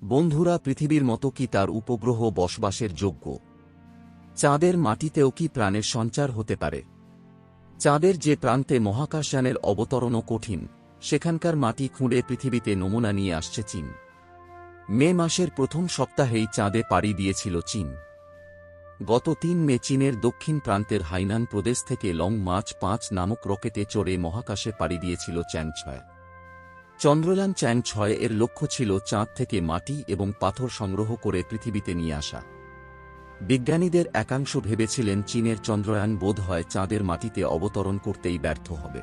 বন্ধুরা, পৃথিবীর মতো কি তার উপগ্রহ বসবাসের যোগ্য? চাঁদের মাটিতেও কি প্রাণের সঞ্চার হতে পারে? চাঁদের যে প্রান্তে মহাকাশযানের অবতরণও কঠিন, সেখানকার মাটি খুঁড়ে পৃথিবীতে নমুনা নিয়ে আসছে চীন। মে মাসের প্রথম সপ্তাহেই চাঁদে পাড়ি দিয়েছিল চীন। গত ৩ মে চীনের দক্ষিণ প্রান্তের হাইনান প্রদেশ থেকে লং মার্চ ৫ নামক রকেটে চড়ে মহাকাশে পাড়ি দিয়েছিল চ্যাং-৬। চন্দ্রযান চ্যাং-৬ এর লক্ষ্য ছিল চাঁদ থেকে মাটি এবং পাথর সংগ্রহ করে পৃথিবীতে নিয়ে আসা। বিজ্ঞানীদের একাংশ ভেবেছিলেন চীনের চন্দ্রয়ান বোধহয় চাঁদের মাটিতে অবতরণ করতেই ব্যর্থ হবে।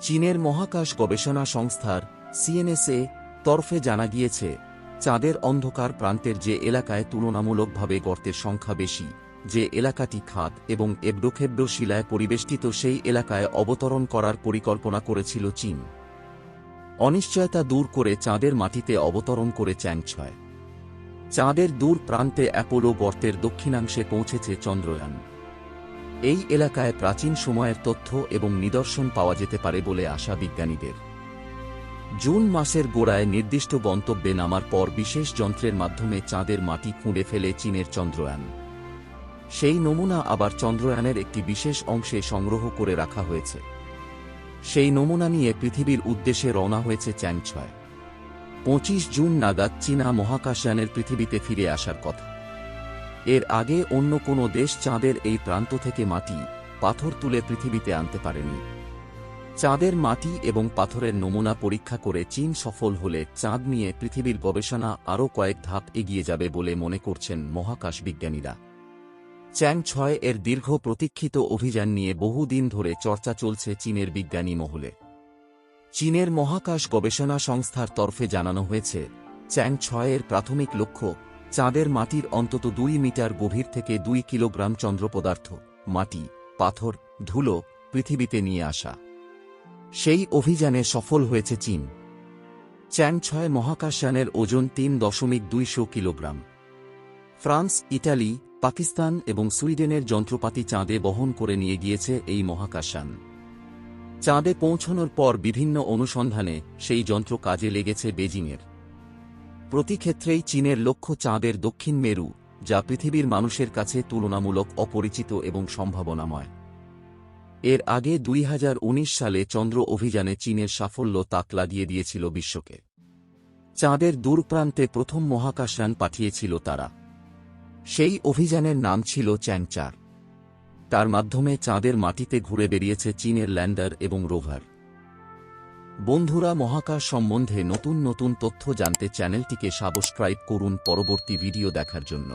চীনের মহাকাশ গবেষণা সংস্থার সিএনএসএ তরফে জানা গিয়েছে, চাঁদের অন্ধকার প্রান্তের যে এলাকায় তুলনামূলকভাবে গর্তের সংখ্যা বেশি, যে এলাকাটি খাদ এবং এবড়োখেবড়ো শিলায় পরিবেষ্টিত, সেই এলাকায় অবতরণ করার পরিকল্পনা করেছিল চীন। অনিশ্চয়তা দূর করে চাঁদের মাটিতে অবতরণ করে চ্যাং-৬। চাঁদের দূর প্রান্তে অ্যাপোলো গর্তের দক্ষিণাংশে পৌঁছেছে চন্দ্রয়ান। এই এলাকায় প্রাচীন সময়ের তথ্য এবং নিদর্শন পাওয়া যেতে পারে বলে আশা বিজ্ঞানীদের। জুন মাসের গোড়ায় নির্দিষ্ট গন্তব্যে নামার পর বিশেষ যন্ত্রের মাধ্যমে চাঁদের মাটি খুঁড়ে ফেলে চীনের চন্দ্রয়ান। সেই নমুনা আবার চন্দ্রয়ানের একটি বিশেষ অংশে সংগ্রহ করে রাখা হয়েছে। সেই নমুনা নিয়ে পৃথিবীর উদ্দেশ্যে রওনা হয়েছে চ্যাং-৬। ২৫ জুন নাগাদ চীনা মহাকাশযানের পৃথিবীতে ফিরে আসার কথা। এর আগে অন্য কোনো দেশ চাঁদের এই প্রান্ত থেকে মাটি, পাথর তুলে পৃথিবীতে আনতে পারেনি। চাঁদের মাটি এবং পাথরের নমুনা পরীক্ষা করে চীন সফল হলে চাঁদ নিয়ে পৃথিবীর গবেষণা আরও কয়েক ধাপ এগিয়ে যাবে বলে মনে করছেন মহাকাশ বিজ্ঞানীরা। চ্যাং-৬ এর দীর্ঘ প্রতীক্ষিত অভিযান নিয়ে বহুদিন ধরে চর্চা চলছে চীনের বিজ্ঞানী মহলে। চীনের মহাকাশ গবেষণা সংস্থার তরফে জানানো হয়েছে, চ্যাং-৬ এর প্রাথমিক লক্ষ্য চাঁদের মাটির অন্তত ২ মিটার গভীর থেকে ২ কিলোগ্রাম চন্দ্রপদার্থ, মাটি, পাথর, ধুলো পৃথিবীতে নিয়ে আসা। সেই অভিযানে সফল হয়েছে চীন। চ্যাং-৬ মহাকাশযানের ওজন ৩.২০০ কিলোগ্রাম। ফ্রান্স, ইটালি, পাকিস্তান এবং সুইডেনের যন্ত্রপাতি চাঁদে বহন করে নিয়ে গিয়েছে এই মহাকাশযান। চাঁদে পৌঁছানোর পর বিভিন্ন অনুসন্ধানে সেই যন্ত্র কাজে লেগেছে বেজিংয়ের। প্রতি ক্ষেত্রেই চীনের লক্ষ্য চাঁদের দক্ষিণ মেরু, যা পৃথিবীর মানুষের কাছে তুলনামূলক অপরিচিত এবং সম্ভাবনাময়। এর আগে ২০১৯ সালে চন্দ্র অভিযানে চীনের সাফল্য তাক লাগিয়ে দিয়েছিল বিশ্বকে। চাঁদের দূরপ্রান্তে প্রথম মহাকাশযান পাঠিয়েছিল তারা। সেই অভিযানের নাম ছিল চ্যাং-৪। তার মাধ্যমে চাঁদের মাটিতে ঘুরে বেরিয়েছে চীনের ল্যান্ডার এবং রোভার। বন্ধুরা, মহাকাশ সম্বন্ধে নতুন নতুন তথ্য জানতে চ্যানেলটিকে সাবস্ক্রাইব করুন পরবর্তী ভিডিও দেখার জন্য।